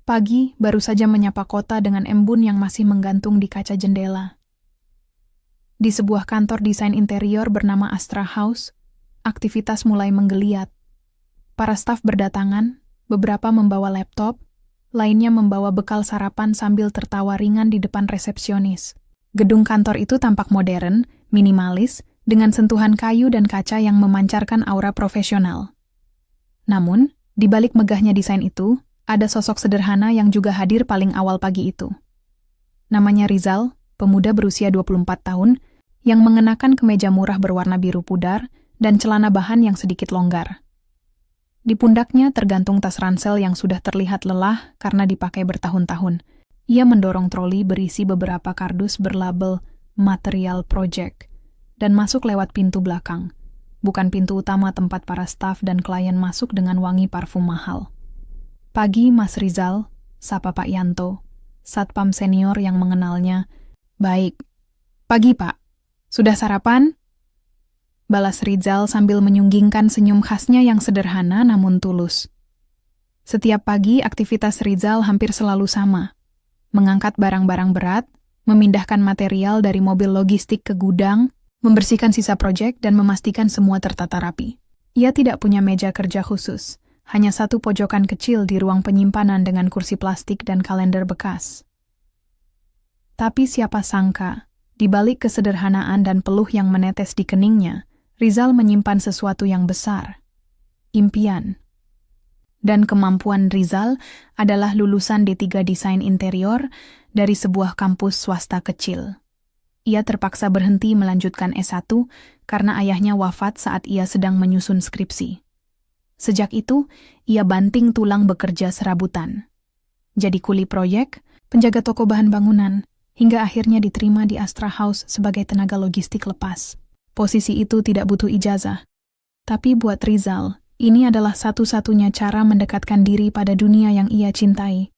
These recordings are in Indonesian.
Pagi baru saja menyapa kota dengan embun yang masih menggantung di kaca jendela. Di sebuah kantor desain interior bernama Astra House, aktivitas mulai menggeliat. Para staf berdatangan, beberapa membawa laptop, lainnya membawa bekal sarapan sambil tertawa ringan di depan resepsionis. Gedung kantor itu tampak modern, minimalis, dengan sentuhan kayu dan kaca yang memancarkan aura profesional. Namun, di balik megahnya desain itu, ada sosok sederhana yang juga hadir paling awal pagi itu. Namanya Rizal, pemuda berusia 24 tahun, yang mengenakan kemeja murah berwarna biru pudar dan celana bahan yang sedikit longgar. Di pundaknya tergantung tas ransel yang sudah terlihat lelah karena dipakai bertahun-tahun. Ia mendorong troli berisi beberapa kardus berlabel Material Project dan masuk lewat pintu belakang, bukan pintu utama tempat para staf dan klien masuk dengan wangi parfum mahal. Pagi, Mas Rizal, sapa Pak Yanto, satpam senior yang mengenalnya. Baik. Pagi, Pak. Sudah sarapan? Balas Rizal sambil menyunggingkan senyum khasnya yang sederhana namun tulus. Setiap pagi, aktivitas Rizal hampir selalu sama. Mengangkat barang-barang berat, memindahkan material dari mobil logistik ke gudang, membersihkan sisa proyek, dan memastikan semua tertata rapi. Ia tidak punya meja kerja khusus. Hanya satu pojokan kecil di ruang penyimpanan dengan kursi plastik dan kalender bekas. Tapi siapa sangka, di balik kesederhanaan dan peluh yang menetes di keningnya, Rizal menyimpan sesuatu yang besar. Impian. Dan kemampuan Rizal adalah lulusan D3 Desain Interior dari sebuah kampus swasta kecil. Ia terpaksa berhenti melanjutkan S1 karena ayahnya wafat saat ia sedang menyusun skripsi. Sejak itu, ia banting tulang bekerja serabutan. Jadi kuli proyek, penjaga toko bahan bangunan, hingga akhirnya diterima di Astra House sebagai tenaga logistik lepas. Posisi itu tidak butuh ijazah. Tapi buat Rizal, ini adalah satu-satunya cara mendekatkan diri pada dunia yang ia cintai.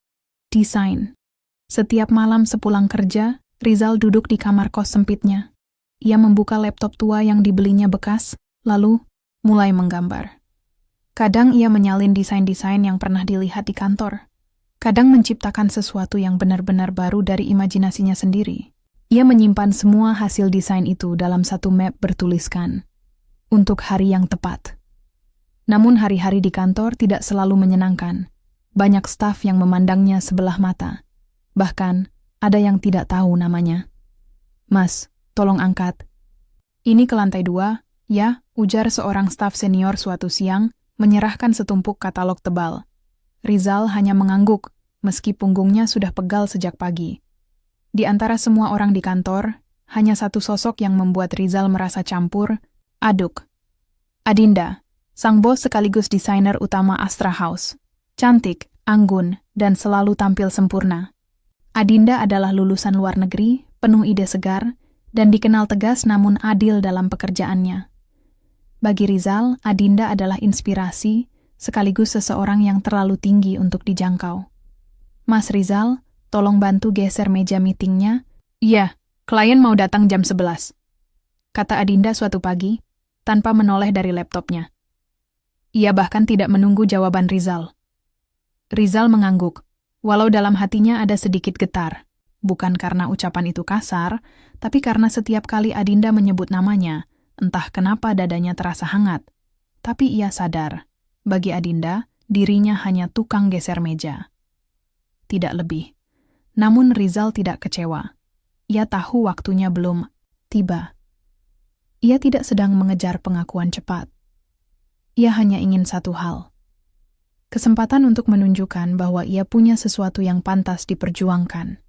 Desain. Setiap malam sepulang kerja, Rizal duduk di kamar kos sempitnya. Ia membuka laptop tua yang dibelinya bekas, lalu mulai menggambar. Kadang ia menyalin desain-desain yang pernah dilihat di kantor. Kadang menciptakan sesuatu yang benar-benar baru dari imajinasinya sendiri. Ia menyimpan semua hasil desain itu dalam satu map bertuliskan, untuk hari yang tepat. Namun hari-hari di kantor tidak selalu menyenangkan. Banyak staf yang memandangnya sebelah mata. Bahkan, ada yang tidak tahu namanya. Mas, tolong angkat. Ini ke lantai 2, ya, ujar seorang staf senior suatu siang, menyerahkan setumpuk katalog tebal. Rizal hanya mengangguk, meski punggungnya sudah pegal sejak pagi. Di antara semua orang di kantor, hanya satu sosok yang membuat Rizal merasa campur, aduk. Adinda, sang bos sekaligus desainer utama Astra House. Cantik, anggun, dan selalu tampil sempurna. Adinda adalah lulusan luar negeri, penuh ide segar, dan dikenal tegas namun adil dalam pekerjaannya. Bagi Rizal, Adinda adalah inspirasi, sekaligus seseorang yang terlalu tinggi untuk dijangkau. Mas Rizal, tolong bantu geser meja meetingnya. Iya, klien mau datang jam 11. Kata Adinda suatu pagi, tanpa menoleh dari laptopnya. Ia bahkan tidak menunggu jawaban Rizal. Rizal mengangguk, walau dalam hatinya ada sedikit getar. Bukan karena ucapan itu kasar, tapi karena setiap kali Adinda menyebut namanya, entah kenapa dadanya terasa hangat. Tapi ia sadar, bagi Adinda, dirinya hanya tukang geser meja. Tidak lebih. Namun Rizal tidak kecewa. Ia tahu waktunya belum tiba. Ia tidak sedang mengejar pengakuan cepat. Ia hanya ingin satu hal. Kesempatan untuk menunjukkan bahwa ia punya sesuatu yang pantas diperjuangkan.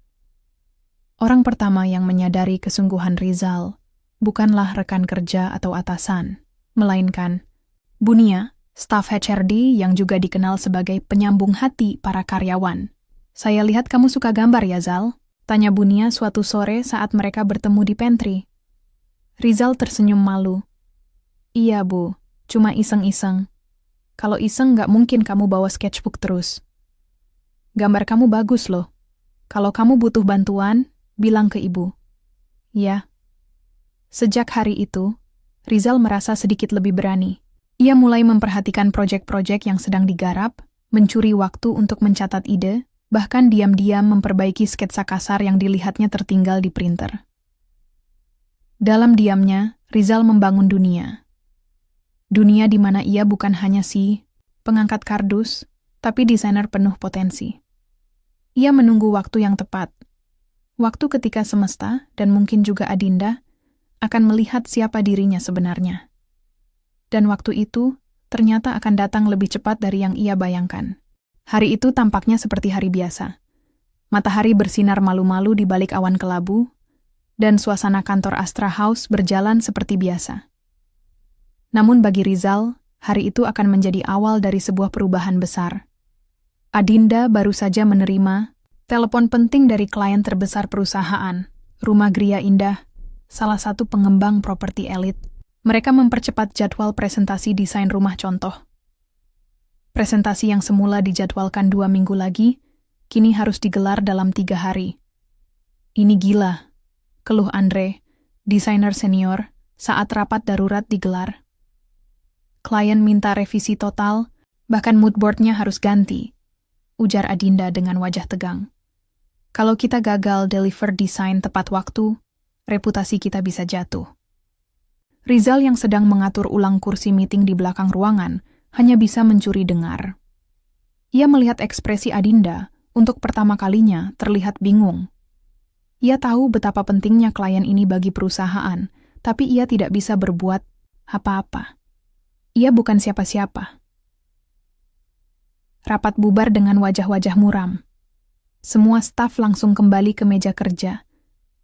Orang pertama yang menyadari kesungguhan Rizal bukanlah rekan kerja atau atasan, melainkan Bunia, staf HRD yang juga dikenal sebagai penyambung hati para karyawan. Saya lihat kamu suka gambar ya, Zal? Tanya Bunia suatu sore saat mereka bertemu di pantry. Rizal tersenyum malu. Iya, Bu, cuma iseng-iseng. Kalau iseng nggak mungkin kamu bawa sketchbook terus. Gambar kamu bagus loh. Kalau kamu butuh bantuan, bilang ke ibu. Ya. Sejak hari itu, Rizal merasa sedikit lebih berani. Ia mulai memperhatikan proyek-proyek yang sedang digarap, mencuri waktu untuk mencatat ide, bahkan diam-diam memperbaiki sketsa kasar yang dilihatnya tertinggal di printer. Dalam diamnya, Rizal membangun dunia. Dunia di mana ia bukan hanya si pengangkat kardus, tapi desainer penuh potensi. Ia menunggu waktu yang tepat. Waktu ketika semesta, dan mungkin juga Adinda, akan melihat siapa dirinya sebenarnya. Dan waktu itu, ternyata akan datang lebih cepat dari yang ia bayangkan. Hari itu tampaknya seperti hari biasa. Matahari bersinar malu-malu di balik awan kelabu, dan suasana kantor Astra House berjalan seperti biasa. Namun bagi Rizal, hari itu akan menjadi awal dari sebuah perubahan besar. Adinda baru saja menerima telepon penting dari klien terbesar perusahaan, Rumah Gria Indah, salah satu pengembang properti elit. Mereka mempercepat jadwal presentasi desain rumah contoh. Presentasi yang semula dijadwalkan 2 minggu lagi, kini harus digelar dalam 3 hari. Ini gila, keluh Andre, desainer senior, saat rapat darurat digelar. Klien minta revisi total, bahkan moodboardnya harus ganti, ujar Adinda dengan wajah tegang. Kalau kita gagal deliver desain tepat waktu, reputasi kita bisa jatuh. Rizal yang sedang mengatur ulang kursi meeting di belakang ruangan, hanya bisa mencuri dengar. Ia melihat ekspresi Adinda, untuk pertama kalinya terlihat bingung. Ia tahu betapa pentingnya klien ini bagi perusahaan, tapi ia tidak bisa berbuat apa-apa. Ia bukan siapa-siapa. Rapat bubar dengan wajah-wajah muram. Semua staf langsung kembali ke meja kerja.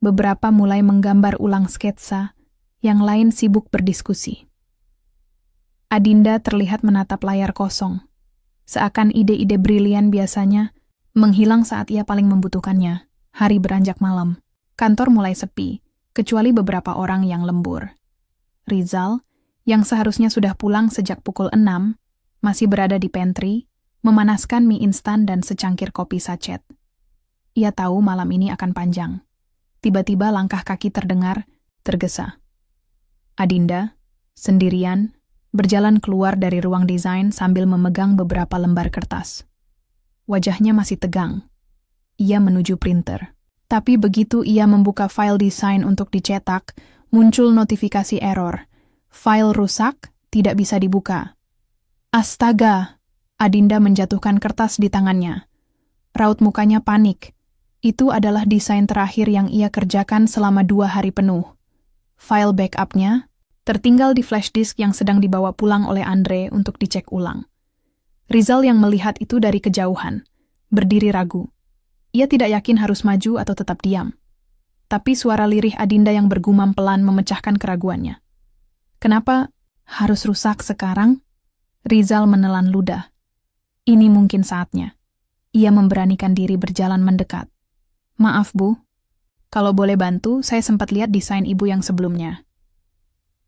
Beberapa mulai menggambar ulang sketsa, yang lain sibuk berdiskusi. Adinda terlihat menatap layar kosong, seakan ide-ide brilian biasanya menghilang saat ia paling membutuhkannya. Hari beranjak malam, kantor mulai sepi, kecuali beberapa orang yang lembur. Rizal, yang seharusnya sudah pulang sejak pukul 6, masih berada di pantry, memanaskan mie instan dan secangkir kopi sachet. Ia tahu malam ini akan panjang. Tiba-tiba langkah kaki terdengar, tergesa. Adinda, sendirian, berjalan keluar dari ruang desain sambil memegang beberapa lembar kertas. Wajahnya masih tegang. Ia menuju printer. Tapi begitu ia membuka file desain untuk dicetak, muncul notifikasi error. File rusak, tidak bisa dibuka. Astaga! Adinda menjatuhkan kertas di tangannya. Raut mukanya panik. Itu adalah desain terakhir yang ia kerjakan selama 2 hari penuh. File backup-nya tertinggal di flash disk yang sedang dibawa pulang oleh Andre untuk dicek ulang. Rizal yang melihat itu dari kejauhan, berdiri ragu. Ia tidak yakin harus maju atau tetap diam. Tapi suara lirih Adinda yang bergumam pelan memecahkan keraguannya. Kenapa harus rusak sekarang? Rizal menelan ludah. Ini mungkin saatnya. Ia memberanikan diri berjalan mendekat. Maaf, Bu. Kalau boleh bantu, saya sempat lihat desain Ibu yang sebelumnya.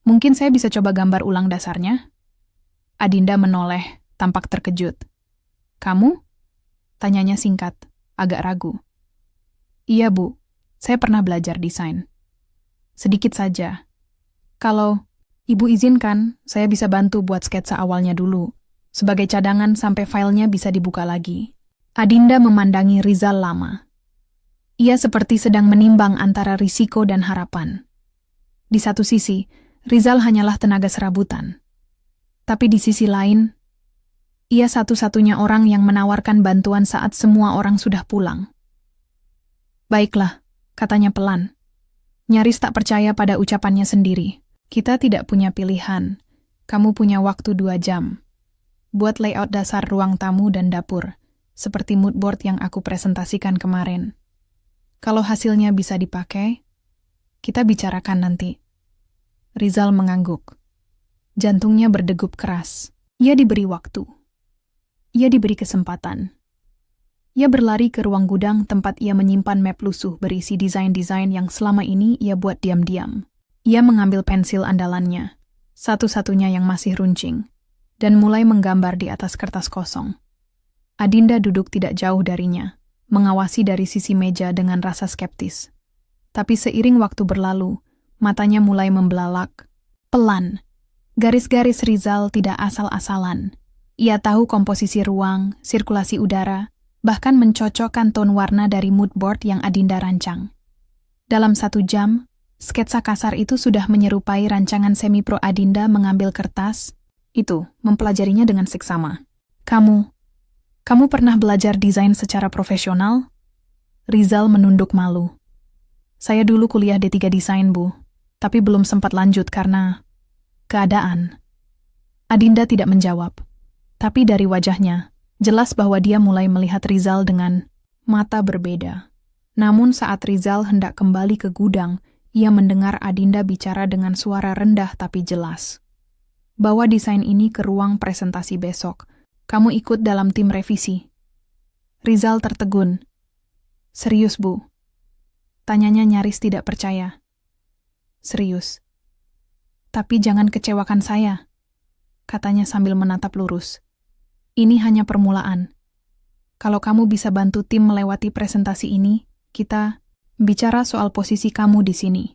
Mungkin saya bisa coba gambar ulang dasarnya? Adinda menoleh, tampak terkejut. Kamu? Tanyanya singkat, agak ragu. Iya, Bu. Saya pernah belajar desain. Sedikit saja. Kalau Ibu izinkan, saya bisa bantu buat sketsa awalnya dulu, sebagai cadangan sampai filenya bisa dibuka lagi. Adinda memandangi Rizal lama. Ia seperti sedang menimbang antara risiko dan harapan. Di satu sisi, Rizal hanyalah tenaga serabutan. Tapi di sisi lain, ia satu-satunya orang yang menawarkan bantuan saat semua orang sudah pulang. Baiklah, katanya pelan. Nyaris tak percaya pada ucapannya sendiri. Kita tidak punya pilihan. Kamu punya waktu 2 jam. Buat layout dasar ruang tamu dan dapur, seperti moodboard yang aku presentasikan kemarin. Kalau hasilnya bisa dipakai, kita bicarakan nanti. Rizal mengangguk. Jantungnya berdegup keras. Ia diberi waktu. Ia diberi kesempatan. Ia berlari ke ruang gudang tempat ia menyimpan map lusuh berisi desain-desain yang selama ini ia buat diam-diam. Ia mengambil pensil andalannya, satu-satunya yang masih runcing, dan mulai menggambar di atas kertas kosong. Adinda duduk tidak jauh darinya, mengawasi dari sisi meja dengan rasa skeptis. Tapi seiring waktu berlalu, matanya mulai membelalak. Pelan. Garis-garis Rizal tidak asal-asalan. Ia tahu komposisi ruang, sirkulasi udara, bahkan mencocokkan tone warna dari mood board yang Adinda rancang. Dalam 1 jam, sketsa kasar itu sudah menyerupai rancangan semi-pro Adinda mengambil kertas, mempelajarinya dengan seksama. Kamu pernah belajar desain secara profesional? Rizal menunduk malu. Saya dulu kuliah D3 desain, Bu, tapi belum sempat lanjut karena keadaan. Adinda tidak menjawab, tapi dari wajahnya, jelas bahwa dia mulai melihat Rizal dengan mata berbeda. Namun saat Rizal hendak kembali ke gudang, ia mendengar Adinda bicara dengan suara rendah tapi jelas. Bawa desain ini ke ruang presentasi besok. Kamu ikut dalam tim revisi. Rizal tertegun. Serius, Bu? Tanyanya nyaris tidak percaya. Serius. Tapi jangan kecewakan saya, katanya sambil menatap lurus. Ini hanya permulaan. Kalau kamu bisa bantu tim melewati presentasi ini, kita bicara soal posisi kamu di sini.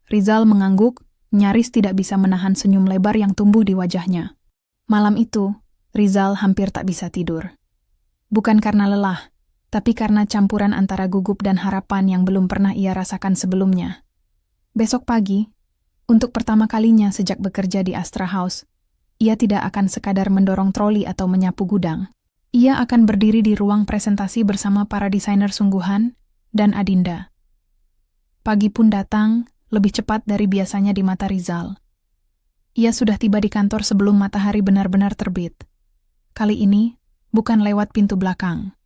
Rizal mengangguk, nyaris tidak bisa menahan senyum lebar yang tumbuh di wajahnya. Malam itu, Rizal hampir tak bisa tidur. Bukan karena lelah, tapi karena campuran antara gugup dan harapan yang belum pernah ia rasakan sebelumnya. Besok pagi, untuk pertama kalinya sejak bekerja di Astra House, ia tidak akan sekadar mendorong troli atau menyapu gudang. Ia akan berdiri di ruang presentasi bersama para desainer sungguhan dan Adinda. Pagi pun datang, lebih cepat dari biasanya di mata Rizal. Ia sudah tiba di kantor sebelum matahari benar-benar terbit. Kali ini, bukan lewat pintu belakang.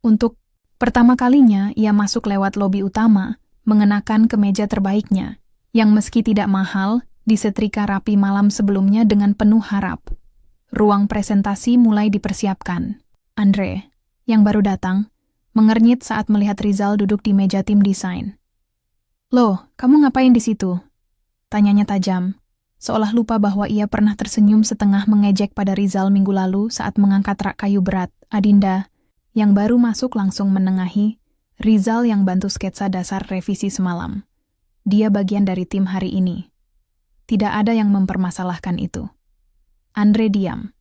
Untuk pertama kalinya, ia masuk lewat lobi utama, mengenakan kemeja terbaiknya, yang meski tidak mahal, disetrika rapi malam sebelumnya dengan penuh harap. Ruang presentasi mulai dipersiapkan. Andre, yang baru datang, mengernyit saat melihat Rizal duduk di meja tim desain. Loh, kamu ngapain di situ? Tanyanya tajam, seolah lupa bahwa ia pernah tersenyum setengah mengejek pada Rizal minggu lalu saat mengangkat rak kayu berat. Adinda, yang baru masuk langsung menengahi, Rizal yang bantu sketsa dasar revisi semalam. Dia bagian dari tim hari ini. Tidak ada yang mempermasalahkan itu. Andre diam.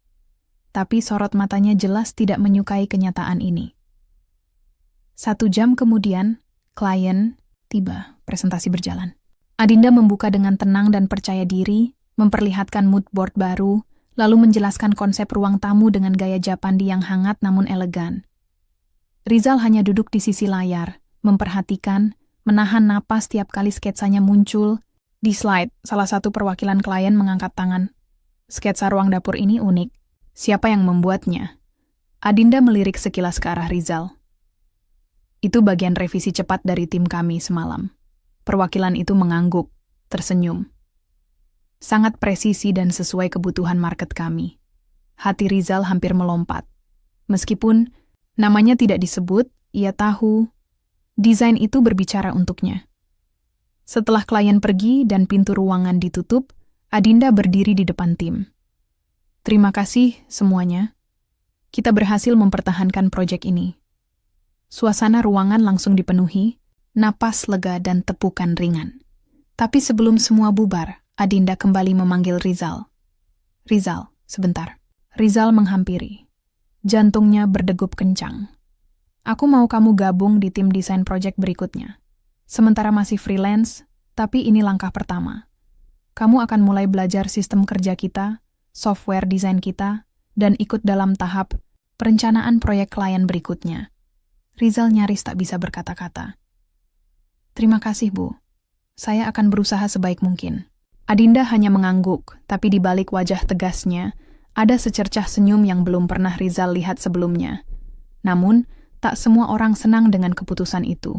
Tapi sorot matanya jelas tidak menyukai kenyataan ini. 1 jam kemudian, klien tiba, presentasi berjalan. Adinda membuka dengan tenang dan percaya diri, memperlihatkan mood board baru, lalu menjelaskan konsep ruang tamu dengan gaya Japandi yang hangat namun elegan. Rizal hanya duduk di sisi layar, memperhatikan, menahan napas tiap kali sketsanya muncul. Di slide, salah satu perwakilan klien mengangkat tangan. Sketsa ruang dapur ini unik. Siapa yang membuatnya? Adinda melirik sekilas ke arah Rizal. Itu bagian revisi cepat dari tim kami semalam. Perwakilan itu mengangguk, tersenyum. Sangat presisi dan sesuai kebutuhan market kami. Hati Rizal hampir melompat. Meskipun namanya tidak disebut, ia tahu desain itu berbicara untuknya. Setelah klien pergi dan pintu ruangan ditutup, Adinda berdiri di depan tim. Terima kasih semuanya. Kita berhasil mempertahankan proyek ini. Suasana ruangan langsung dipenuhi, napas lega dan tepukan ringan. Tapi sebelum semua bubar, Adinda kembali memanggil Rizal. Rizal, sebentar. Rizal menghampiri. Jantungnya berdegup kencang. Aku mau kamu gabung di tim desain proyek berikutnya. Sementara masih freelance, tapi ini langkah pertama. Kamu akan mulai belajar sistem kerja kita, software desain kita, dan ikut dalam tahap perencanaan proyek klien berikutnya. Rizal nyaris tak bisa berkata-kata. Terima kasih, Bu. Saya akan berusaha sebaik mungkin. Adinda hanya mengangguk, tapi di balik wajah tegasnya, ada secercah senyum yang belum pernah Rizal lihat sebelumnya. Namun, tak semua orang senang dengan keputusan itu.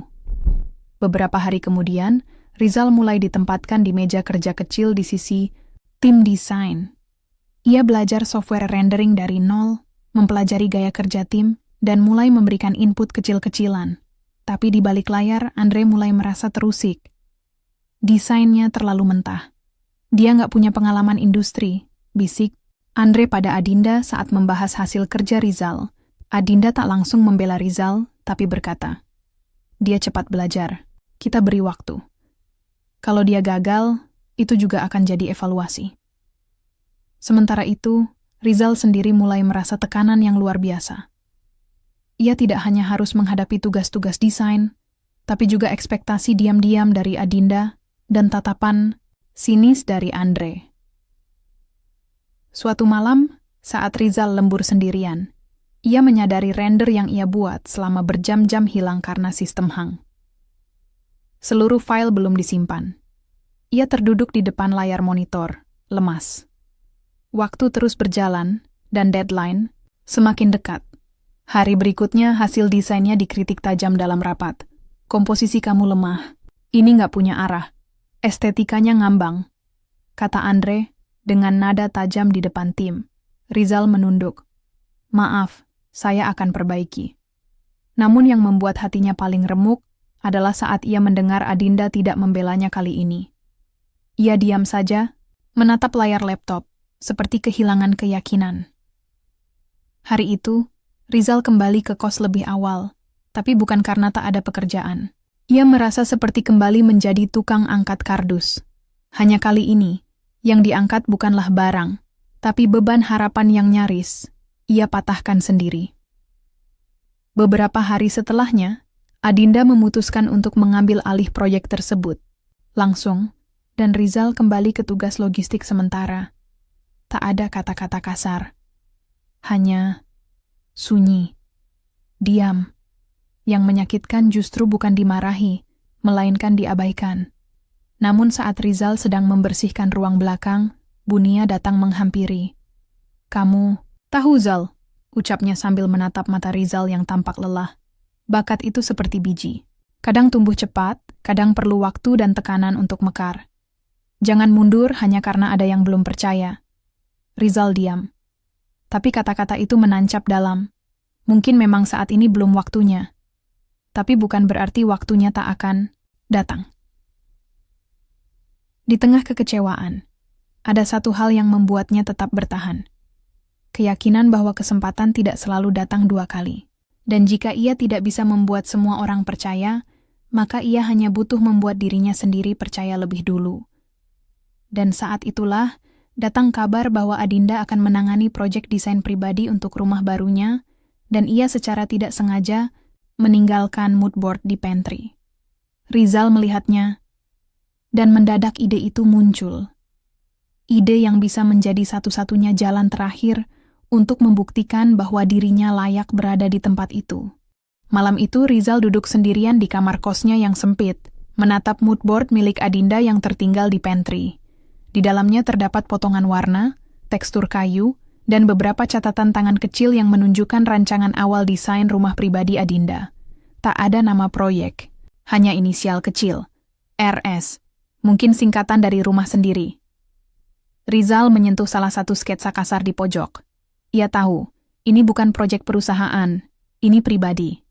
Beberapa hari kemudian, Rizal mulai ditempatkan di meja kerja kecil di sisi tim desain. Ia belajar software rendering dari nol, mempelajari gaya kerja tim, dan mulai memberikan input kecil-kecilan. Tapi di balik layar, Andre mulai merasa terusik. Desainnya terlalu mentah. Dia nggak punya pengalaman industri, bisik Andre pada Adinda saat membahas hasil kerja Rizal. Adinda tak langsung membela Rizal, tapi berkata, dia cepat belajar, kita beri waktu. Kalau dia gagal, itu juga akan jadi evaluasi. Sementara itu, Rizal sendiri mulai merasa tekanan yang luar biasa. Ia tidak hanya harus menghadapi tugas-tugas desain, tapi juga ekspektasi diam-diam dari Adinda dan tatapan sinis dari Andre. Suatu malam, saat Rizal lembur sendirian, ia menyadari render yang ia buat selama berjam-jam hilang karena sistem hang. Seluruh file belum disimpan. Ia terduduk di depan layar monitor, lemas. Waktu terus berjalan, dan deadline semakin dekat. Hari berikutnya hasil desainnya dikritik tajam dalam rapat. Komposisi kamu lemah. Ini nggak punya arah. Estetikanya ngambang, kata Andre dengan nada tajam di depan tim. Rizal menunduk. Maaf, saya akan perbaiki. Namun yang membuat hatinya paling remuk adalah saat ia mendengar Adinda tidak membelanya kali ini. Ia diam saja, menatap layar laptop, seperti kehilangan keyakinan. Hari itu, Rizal kembali ke kos lebih awal, tapi bukan karena tak ada pekerjaan. Ia merasa seperti kembali menjadi tukang angkat kardus. Hanya kali ini, yang diangkat bukanlah barang, tapi beban harapan yang nyaris, ia patahkan sendiri. Beberapa hari setelahnya, Adinda memutuskan untuk mengambil alih proyek tersebut. Langsung, dan Rizal kembali ke tugas logistik sementara. Tak ada kata-kata kasar. Hanya sunyi, diam. Yang menyakitkan justru bukan dimarahi, melainkan diabaikan. Namun saat Rizal sedang membersihkan ruang belakang, Bunia datang menghampiri. Kamu, tahu Zal, ucapnya sambil menatap mata Rizal yang tampak lelah. Bakat itu seperti biji. Kadang tumbuh cepat, kadang perlu waktu dan tekanan untuk mekar. Jangan mundur hanya karena ada yang belum percaya. Rizal diam. Tapi kata-kata itu menancap dalam. Mungkin memang saat ini belum waktunya. Tapi bukan berarti waktunya tak akan datang. Di tengah kekecewaan, ada satu hal yang membuatnya tetap bertahan. Keyakinan bahwa kesempatan tidak selalu datang dua kali. Dan jika ia tidak bisa membuat semua orang percaya, maka ia hanya butuh membuat dirinya sendiri percaya lebih dulu. Dan saat itulah, datang kabar bahwa Adinda akan menangani proyek desain pribadi untuk rumah barunya, dan ia secara tidak sengaja meninggalkan moodboard di pantry. Rizal melihatnya, dan mendadak ide itu muncul. Ide yang bisa menjadi satu-satunya jalan terakhir untuk membuktikan bahwa dirinya layak berada di tempat itu. Malam itu Rizal duduk sendirian di kamar kosnya yang sempit, menatap moodboard milik Adinda yang tertinggal di pantry. Di dalamnya terdapat potongan warna, tekstur kayu, dan beberapa catatan tangan kecil yang menunjukkan rancangan awal desain rumah pribadi Adinda. Tak ada nama proyek, hanya inisial kecil, RS, mungkin singkatan dari rumah sendiri. Rizal menyentuh salah satu sketsa kasar di pojok. Ia tahu, ini bukan proyek perusahaan, ini pribadi.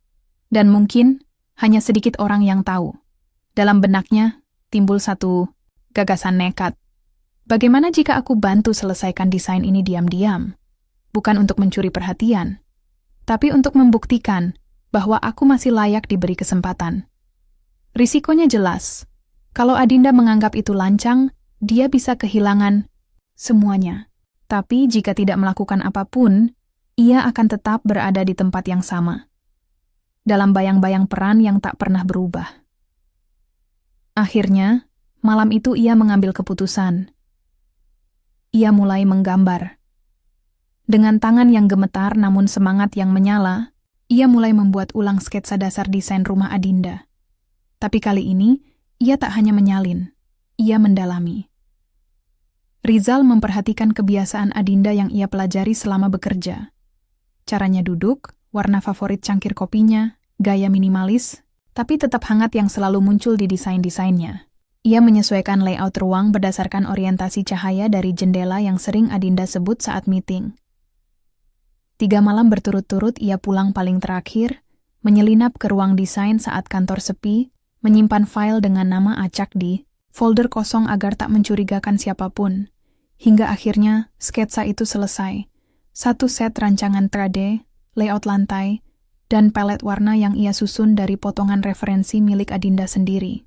Dan mungkin hanya sedikit orang yang tahu. Dalam benaknya timbul satu gagasan nekat. Bagaimana jika aku bantu selesaikan desain ini diam-diam? Bukan untuk mencuri perhatian, tapi untuk membuktikan bahwa aku masih layak diberi kesempatan. Risikonya jelas. Kalau Adinda menganggap itu lancang, dia bisa kehilangan semuanya. Tapi jika tidak melakukan apapun, ia akan tetap berada di tempat yang sama. Dalam bayang-bayang peran yang tak pernah berubah. Akhirnya, malam itu ia mengambil keputusan. Ia mulai menggambar. Dengan tangan yang gemetar namun semangat yang menyala, ia mulai membuat ulang sketsa dasar desain rumah Adinda. Tapi kali ini, ia tak hanya menyalin, ia mendalami. Rizal memperhatikan kebiasaan Adinda yang ia pelajari selama bekerja. Caranya duduk, warna favorit cangkir kopinya, gaya minimalis, tapi tetap hangat yang selalu muncul di desain-desainnya. Ia menyesuaikan layout ruang berdasarkan orientasi cahaya dari jendela yang sering Adinda sebut saat meeting. 3 malam berturut-turut ia pulang paling terakhir, menyelinap ke ruang desain saat kantor sepi, menyimpan file dengan nama acak di folder kosong agar tak mencurigakan siapapun. Hingga akhirnya sketsa itu selesai. Satu set rancangan 3D, layout lantai, dan palet warna yang ia susun dari potongan referensi milik Adinda sendiri.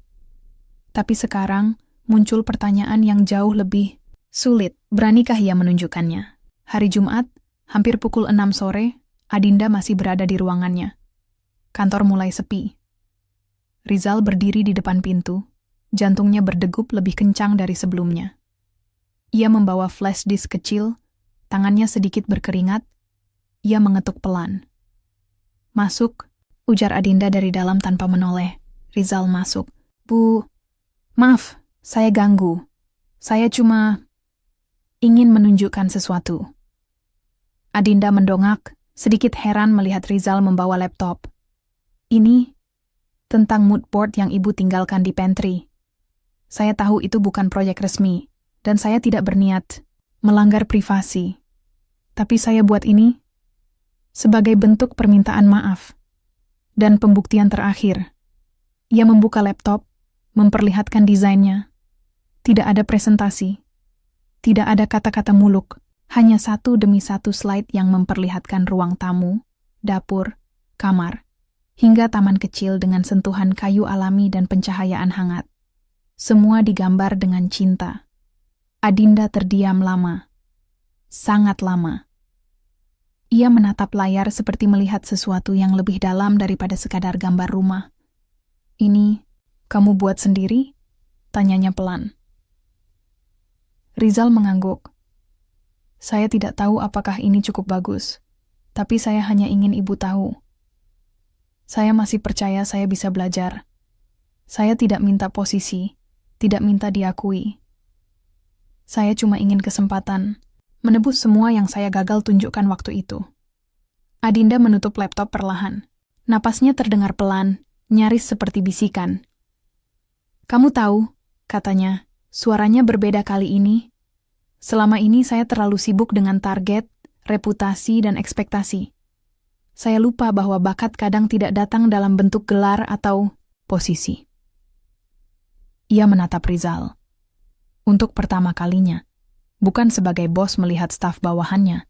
Tapi sekarang muncul pertanyaan yang jauh lebih sulit. Beranikah ia menunjukkannya? Hari Jumat, hampir pukul 6 sore, Adinda masih berada di ruangannya. Kantor mulai sepi. Rizal berdiri di depan pintu, jantungnya berdegup lebih kencang dari sebelumnya. Ia membawa flash disk kecil, tangannya sedikit berkeringat. Ia mengetuk pelan. "Masuk," ujar Adinda dari dalam tanpa menoleh. Rizal masuk. "Bu, maaf, saya ganggu. Saya cuma ingin menunjukkan sesuatu." Adinda mendongak, sedikit heran melihat Rizal membawa laptop. "Ini tentang mood board yang ibu tinggalkan di pantry. Saya tahu itu bukan proyek resmi, dan saya tidak berniat melanggar privasi. Tapi saya buat ini sebagai bentuk permintaan maaf. Dan pembuktian terakhir." Ia membuka laptop, memperlihatkan desainnya. Tidak ada presentasi. Tidak ada kata-kata muluk. Hanya satu demi satu slide yang memperlihatkan ruang tamu, dapur, kamar, hingga taman kecil dengan sentuhan kayu alami dan pencahayaan hangat. Semua digambar dengan cinta. Adinda terdiam lama. Sangat lama. Ia menatap layar seperti melihat sesuatu yang lebih dalam daripada sekadar gambar rumah. "Ini kamu buat sendiri?" tanyanya pelan. Rizal mengangguk. "Saya tidak tahu apakah ini cukup bagus, tapi saya hanya ingin ibu tahu. Saya masih percaya saya bisa belajar. Saya tidak minta posisi, tidak minta diakui. Saya cuma ingin kesempatan menebus semua yang saya gagal tunjukkan waktu itu." Adinda menutup laptop perlahan. Napasnya terdengar pelan, nyaris seperti bisikan. "Kamu tahu," katanya, suaranya berbeda kali ini. "Selama ini saya terlalu sibuk dengan target, reputasi, dan ekspektasi. Saya lupa bahwa bakat kadang tidak datang dalam bentuk gelar atau posisi." Ia menatap Rizal. Untuk pertama kalinya, bukan sebagai bos melihat staf bawahannya,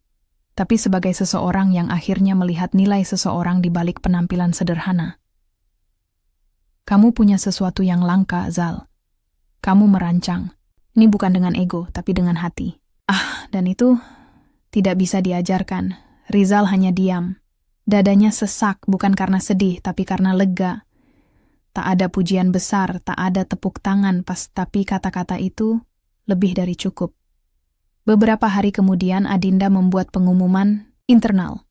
tapi sebagai seseorang yang akhirnya melihat nilai seseorang di balik penampilan sederhana. "Kamu punya sesuatu yang langka, Zal. Kamu merancang. Ini bukan dengan ego, tapi dengan hati." Dan itu tidak bisa diajarkan. Rizal hanya diam. Dadanya sesak, bukan karena sedih, tapi karena lega. Tak ada pujian besar, tak ada tepuk tangan tapi kata-kata itu lebih dari cukup. Beberapa hari kemudian Adinda membuat pengumuman internal.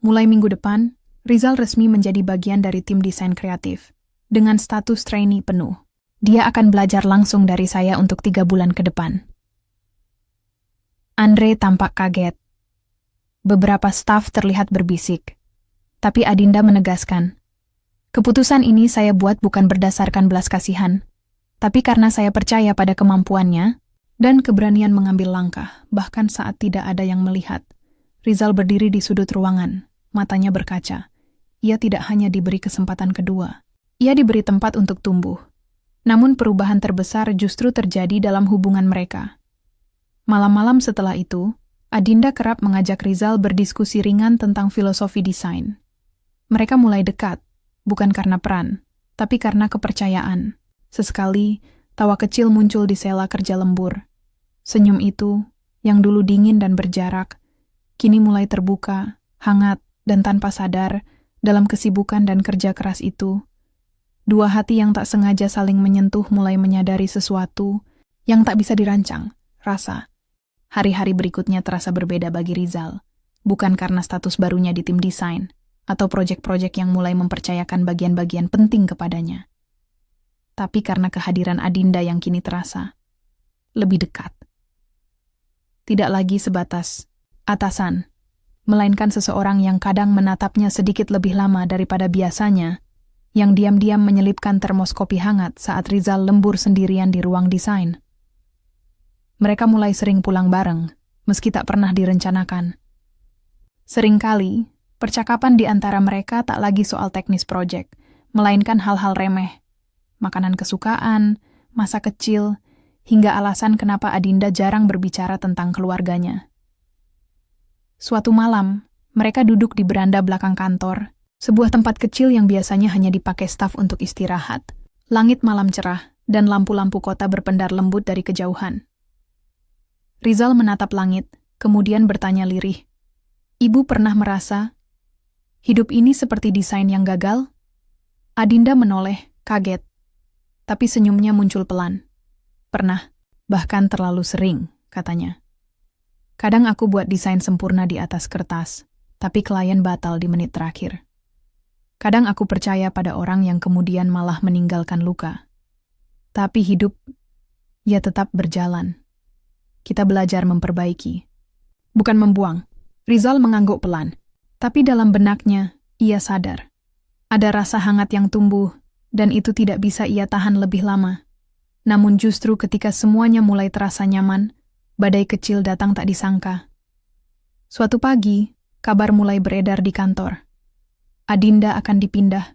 Mulai minggu depan, Rizal resmi menjadi bagian dari tim desain kreatif, dengan status trainee penuh. Dia akan belajar langsung dari saya untuk 3 bulan ke depan. Andre tampak kaget. Beberapa staf terlihat berbisik. Tapi Adinda menegaskan, "Keputusan ini saya buat bukan berdasarkan belas kasihan, tapi karena saya percaya pada kemampuannya dan keberanian mengambil langkah, bahkan saat tidak ada yang melihat." Rizal berdiri di sudut ruangan, matanya berkaca. Ia tidak hanya diberi kesempatan kedua, ia diberi tempat untuk tumbuh. Namun perubahan terbesar justru terjadi dalam hubungan mereka. Malam-malam setelah itu, Adinda kerap mengajak Rizal berdiskusi ringan tentang filosofi desain. Mereka mulai dekat, bukan karena peran, tapi karena kepercayaan. Sesekali, tawa kecil muncul di sela kerja lembur. Senyum itu, yang dulu dingin dan berjarak, kini mulai terbuka, hangat, dan tanpa sadar, dalam kesibukan dan kerja keras itu. Dua hati yang tak sengaja saling menyentuh mulai menyadari sesuatu yang tak bisa dirancang, rasa. Hari-hari berikutnya terasa berbeda bagi Rizal, bukan karena status barunya di tim desain, atau proyek-proyek yang mulai mempercayakan bagian-bagian penting kepadanya. Tapi karena kehadiran Adinda yang kini terasa lebih dekat. Tidak lagi sebatas atasan, melainkan seseorang yang kadang menatapnya sedikit lebih lama daripada biasanya, yang diam-diam menyelipkan termos kopi hangat saat Rizal lembur sendirian di ruang desain. Mereka mulai sering pulang bareng, meski tak pernah direncanakan. Seringkali, percakapan di antara mereka tak lagi soal teknis proyek, melainkan hal-hal remeh. Makanan kesukaan, masa kecil, hingga alasan kenapa Adinda jarang berbicara tentang keluarganya. Suatu malam, mereka duduk di beranda belakang kantor, sebuah tempat kecil yang biasanya hanya dipakai staf untuk istirahat. Langit malam cerah, dan lampu-lampu kota berpendar lembut dari kejauhan. Rizal menatap langit, kemudian bertanya lirih, "Ibu pernah merasa Hidup ini seperti desain yang gagal? Adinda menoleh, kaget. Tapi senyumnya muncul pelan. Pernah, bahkan terlalu sering, katanya. Kadang aku buat desain sempurna di atas kertas, tapi klien batal di menit terakhir. Kadang aku percaya pada orang yang kemudian malah meninggalkan luka. Tapi hidup, ya tetap berjalan. Kita belajar memperbaiki. Bukan membuang. Rizal mengangguk pelan. Tapi dalam benaknya, ia sadar. Ada rasa hangat yang tumbuh, dan itu tidak bisa ia tahan lebih lama. Namun justru ketika semuanya mulai terasa nyaman, badai kecil datang tak disangka. Suatu pagi, kabar mulai beredar di kantor. Adinda akan dipindah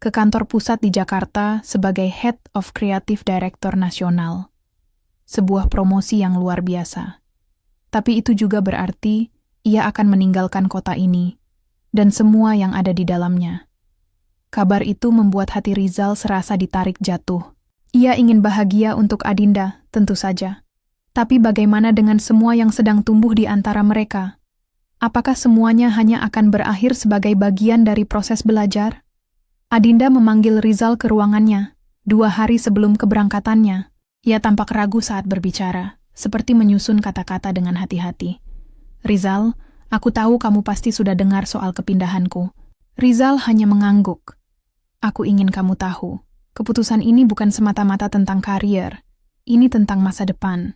ke kantor pusat di Jakarta sebagai Head of Creative Director Nasional. Sebuah promosi yang luar biasa. Tapi itu juga berarti ia akan meninggalkan kota ini dan semua yang ada di dalamnya. Kabar itu membuat hati Rizal serasa ditarik jatuh. Ia ingin bahagia untuk Adinda, tentu saja. Tapi bagaimana dengan semua yang sedang tumbuh di antara mereka? Apakah semuanya hanya akan berakhir sebagai bagian dari proses belajar? Adinda memanggil Rizal ke ruangannya 2 hari sebelum keberangkatannya. Ia tampak ragu saat berbicara, seperti menyusun kata-kata dengan hati-hati. Rizal, aku tahu kamu pasti sudah dengar soal kepindahanku. Rizal hanya mengangguk. Aku ingin kamu tahu, keputusan ini bukan semata-mata tentang karier. Ini tentang masa depan.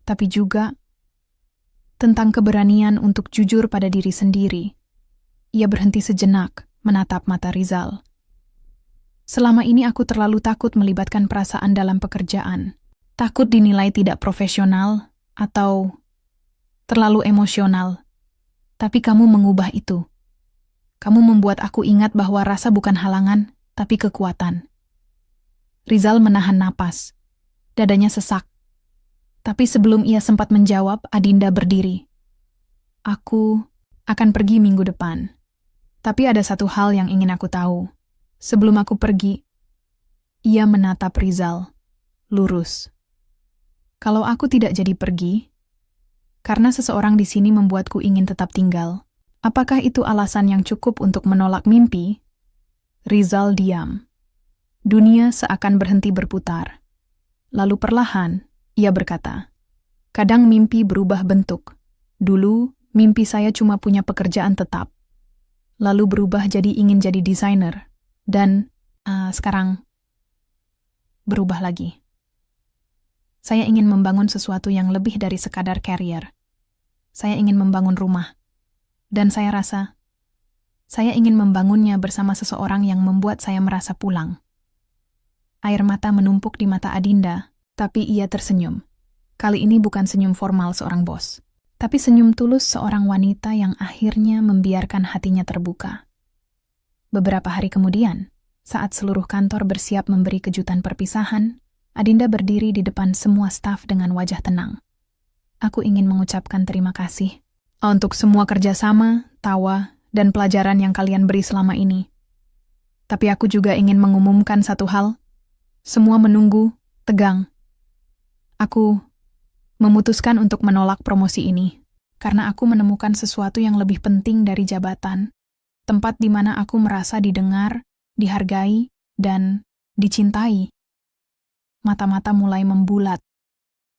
Tapi juga tentang keberanian untuk jujur pada diri sendiri. Ia berhenti sejenak, menatap mata Rizal. Selama ini aku terlalu takut melibatkan perasaan dalam pekerjaan. Takut dinilai tidak profesional atau terlalu emosional. Tapi kamu mengubah itu. Kamu membuat aku ingat bahwa rasa bukan halangan, tapi kekuatan. Rizal menahan napas. Dadanya sesak. Tapi sebelum ia sempat menjawab, Adinda berdiri. Aku akan pergi minggu depan. Tapi ada satu hal yang ingin aku tahu. Sebelum aku pergi, ia menatap Rizal. Lurus. Kalau aku tidak jadi pergi, karena seseorang di sini membuatku ingin tetap tinggal, apakah itu alasan yang cukup untuk menolak mimpi? Rizal diam. Dunia seakan berhenti berputar. Lalu perlahan, ia berkata, kadang mimpi berubah bentuk. Dulu, mimpi saya cuma punya pekerjaan tetap. Lalu berubah jadi ingin jadi desainer. Dan sekarang, berubah lagi. Saya ingin membangun sesuatu yang lebih dari sekadar karier. Saya ingin membangun rumah. Dan saya rasa, saya ingin membangunnya bersama seseorang yang membuat saya merasa pulang. Air mata menumpuk di mata Adinda, tapi ia tersenyum. Kali ini bukan senyum formal seorang bos, tapi senyum tulus seorang wanita yang akhirnya membiarkan hatinya terbuka. Beberapa hari kemudian, saat seluruh kantor bersiap memberi kejutan perpisahan, Adinda berdiri di depan semua staf dengan wajah tenang. Aku ingin mengucapkan terima kasih untuk semua kerjasama, tawa, dan pelajaran yang kalian beri selama ini. Tapi aku juga ingin mengumumkan satu hal. Semua menunggu, tegang. Aku memutuskan untuk menolak promosi ini, karena aku menemukan sesuatu yang lebih penting dari jabatan. Tempat di mana aku merasa didengar, dihargai, dan dicintai. Mata-mata mulai membulat.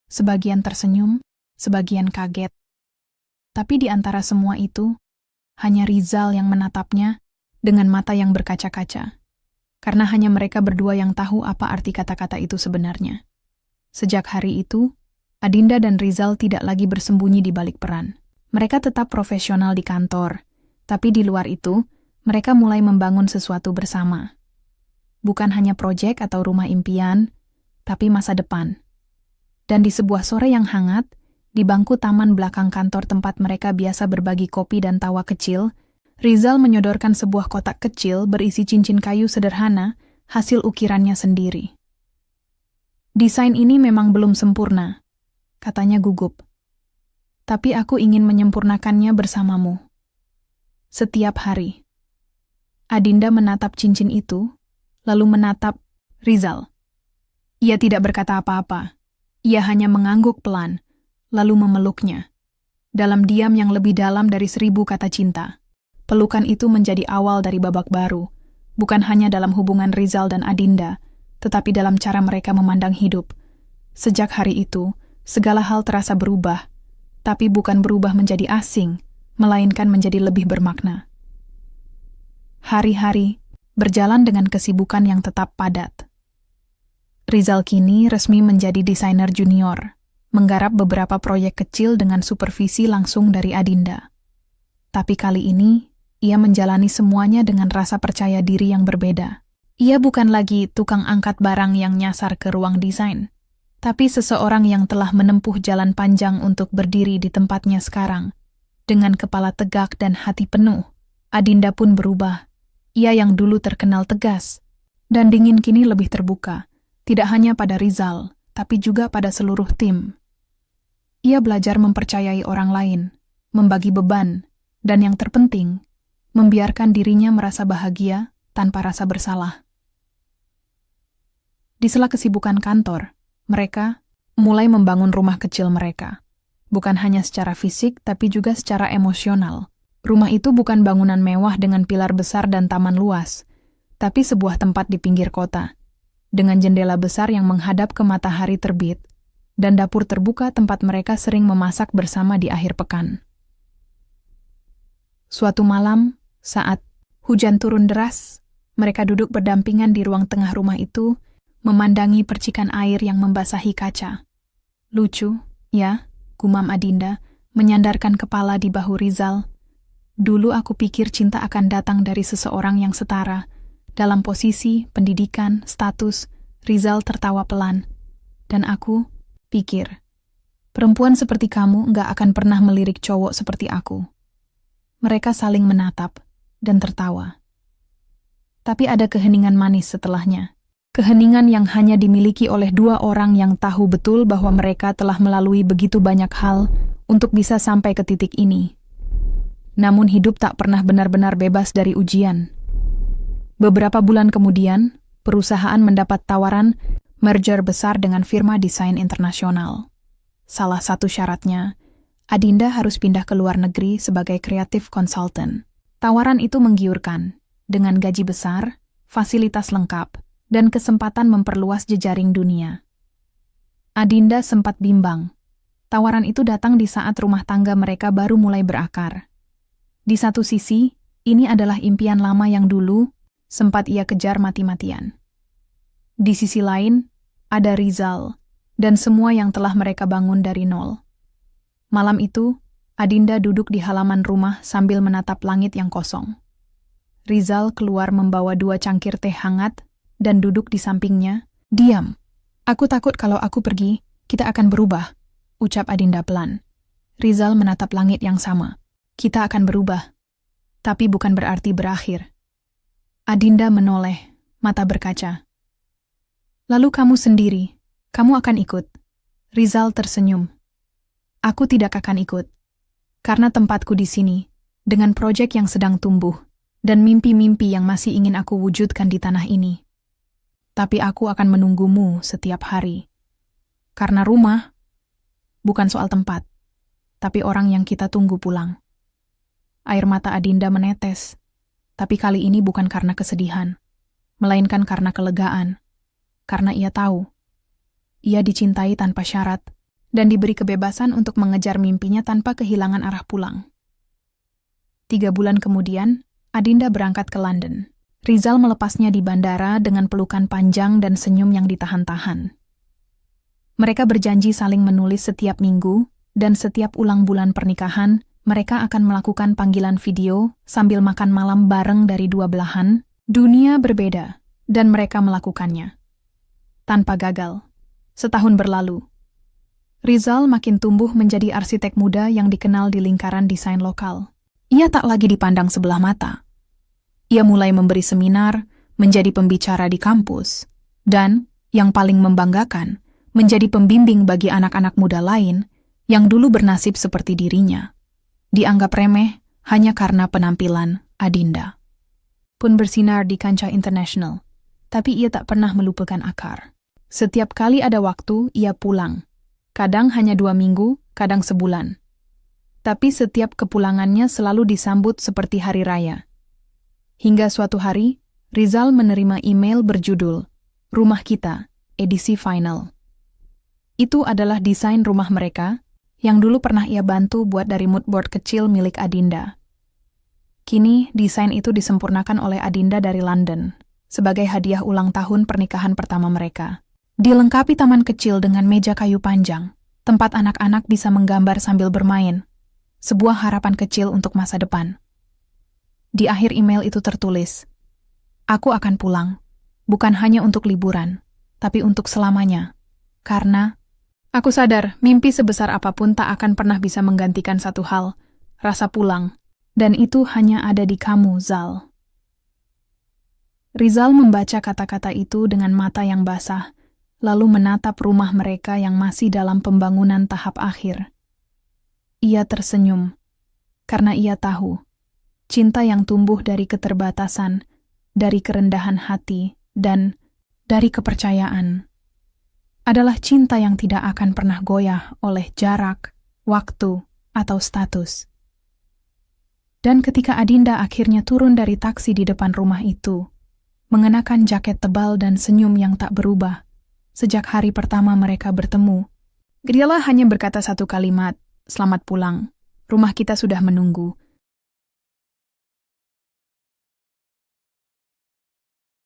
Sebagian tersenyum, sebagian kaget. Tapi di antara semua itu, hanya Rizal yang menatapnya dengan mata yang berkaca-kaca. Karena hanya mereka berdua yang tahu apa arti kata-kata itu sebenarnya. Sejak hari itu, Adinda dan Rizal tidak lagi bersembunyi di balik peran. Mereka tetap profesional di kantor. Tapi di luar itu, mereka mulai membangun sesuatu bersama. Bukan hanya proyek atau rumah impian, tapi masa depan. Dan di sebuah sore yang hangat, di bangku taman belakang kantor tempat mereka biasa berbagi kopi dan tawa kecil, Rizal menyodorkan sebuah kotak kecil berisi cincin kayu sederhana, hasil ukirannya sendiri. Desain ini memang belum sempurna, katanya gugup. Tapi aku ingin menyempurnakannya bersamamu. Setiap hari. Adinda menatap cincin itu, lalu menatap Rizal. Ia tidak berkata apa-apa. Ia hanya mengangguk pelan, lalu memeluknya. Dalam diam yang lebih dalam dari 1000 kata cinta. Pelukan itu menjadi awal dari babak baru, bukan hanya dalam hubungan Rizal dan Adinda, tetapi dalam cara mereka memandang hidup. Sejak hari itu, segala hal terasa berubah, tapi bukan berubah menjadi asing, melainkan menjadi lebih bermakna. Hari-hari berjalan dengan kesibukan yang tetap padat. Rizal kini resmi menjadi desainer junior, menggarap beberapa proyek kecil dengan supervisi langsung dari Adinda. Tapi kali ini, ia menjalani semuanya dengan rasa percaya diri yang berbeda. Ia bukan lagi tukang angkat barang yang nyasar ke ruang desain, tapi seseorang yang telah menempuh jalan panjang untuk berdiri di tempatnya sekarang. Dengan kepala tegak dan hati penuh, Adinda pun berubah. Ia yang dulu terkenal tegas dan dingin kini lebih terbuka, tidak hanya pada Rizal, tapi juga pada seluruh tim. Ia belajar mempercayai orang lain, membagi beban, dan yang terpenting, membiarkan dirinya merasa bahagia tanpa rasa bersalah. Di sela kesibukan kantor, mereka mulai membangun rumah kecil mereka. Bukan hanya secara fisik, tapi juga secara emosional. Rumah itu bukan bangunan mewah dengan pilar besar dan taman luas, tapi sebuah tempat di pinggir kota, dengan jendela besar yang menghadap ke matahari terbit, dan dapur terbuka tempat mereka sering memasak bersama di akhir pekan. Suatu malam, saat hujan turun deras, mereka duduk berdampingan di ruang tengah rumah itu, memandangi percikan air yang membasahi kaca. Lucu, ya, gumam Adinda, menyandarkan kepala di bahu Rizal. Dulu aku pikir cinta akan datang dari seseorang yang setara. Dalam posisi, pendidikan, status, Rizal tertawa pelan. Dan aku pikir, perempuan seperti kamu nggak akan pernah melirik cowok seperti aku. Mereka saling menatap dan tertawa. Tapi ada keheningan manis setelahnya. Keheningan yang hanya dimiliki oleh dua orang yang tahu betul bahwa mereka telah melalui begitu banyak hal untuk bisa sampai ke titik ini. Namun hidup tak pernah benar-benar bebas dari ujian. Beberapa bulan kemudian, perusahaan mendapat tawaran merger besar dengan firma desain internasional. Salah satu syaratnya, Adinda harus pindah ke luar negeri sebagai creative consultant. Tawaran itu menggiurkan, dengan gaji besar, fasilitas lengkap, dan kesempatan memperluas jejaring dunia. Adinda sempat bimbang. Tawaran itu datang di saat rumah tangga mereka baru mulai berakar. Di satu sisi, ini adalah impian lama yang dulu sempat ia kejar mati-matian. Di sisi lain, ada Rizal, dan semua yang telah mereka bangun dari nol. Malam itu, Adinda duduk di halaman rumah sambil menatap langit yang kosong. Rizal keluar membawa 2 cangkir teh hangat dan duduk di sampingnya. Diam. Aku takut kalau aku pergi, kita akan berubah, ucap Adinda pelan. Rizal menatap langit yang sama. Kita akan berubah, tapi bukan berarti berakhir. Adinda menoleh, mata berkaca. Lalu kamu sendiri, kamu akan ikut? Rizal tersenyum. Aku tidak akan ikut, karena tempatku di sini, dengan proyek yang sedang tumbuh, dan mimpi-mimpi yang masih ingin aku wujudkan di tanah ini. Tapi aku akan menunggumu setiap hari. Karena rumah, bukan soal tempat, tapi orang yang kita tunggu pulang. Air mata Adinda menetes, tapi kali ini bukan karena kesedihan, melainkan karena kelegaan, karena ia tahu, ia dicintai tanpa syarat, dan diberi kebebasan untuk mengejar mimpinya tanpa kehilangan arah pulang. 3 bulan kemudian, Adinda berangkat ke London. Rizal melepasnya di bandara dengan pelukan panjang dan senyum yang ditahan-tahan. Mereka berjanji saling menulis setiap minggu, dan setiap ulang bulan pernikahan, mereka akan melakukan panggilan video sambil makan malam bareng dari 2 belahan dunia berbeda, dan mereka melakukannya. Tanpa gagal. Setahun berlalu. Rizal makin tumbuh menjadi arsitek muda yang dikenal di lingkaran desain lokal. Ia tak lagi dipandang sebelah mata. Ia mulai memberi seminar, menjadi pembicara di kampus, dan, yang paling membanggakan, menjadi pembimbing bagi anak-anak muda lain yang dulu bernasib seperti dirinya. Dianggap remeh hanya karena penampilan Adinda. Pun bersinar di kancah internasional, tapi ia tak pernah melupakan akar. Setiap kali ada waktu, ia pulang. Kadang hanya 2 minggu, kadang sebulan. Tapi setiap kepulangannya selalu disambut seperti hari raya. Hingga suatu hari, Rizal menerima email berjudul Rumah Kita, edisi final. Itu adalah desain rumah mereka, yang dulu pernah ia bantu buat dari moodboard kecil milik Adinda. Kini, desain itu disempurnakan oleh Adinda dari London, sebagai hadiah ulang tahun pernikahan pertama mereka. Dilengkapi taman kecil dengan meja kayu panjang, tempat anak-anak bisa menggambar sambil bermain, sebuah harapan kecil untuk masa depan. Di akhir email itu tertulis, "Aku akan pulang, bukan hanya untuk liburan, tapi untuk selamanya. Karena aku sadar mimpi sebesar apapun tak akan pernah bisa menggantikan satu hal, rasa pulang. Dan itu hanya ada di kamu, Zal." Rizal membaca kata-kata itu dengan mata yang basah, lalu menatap rumah mereka yang masih dalam pembangunan tahap akhir. Ia tersenyum, karena ia tahu, cinta yang tumbuh dari keterbatasan, dari kerendahan hati, dan dari kepercayaan, adalah cinta yang tidak akan pernah goyah oleh jarak, waktu, atau status. Dan ketika Adinda akhirnya turun dari taksi di depan rumah itu, mengenakan jaket tebal dan senyum yang tak berubah, sejak hari pertama mereka bertemu, dia hanya berkata satu kalimat, "Selamat pulang, rumah kita sudah menunggu,"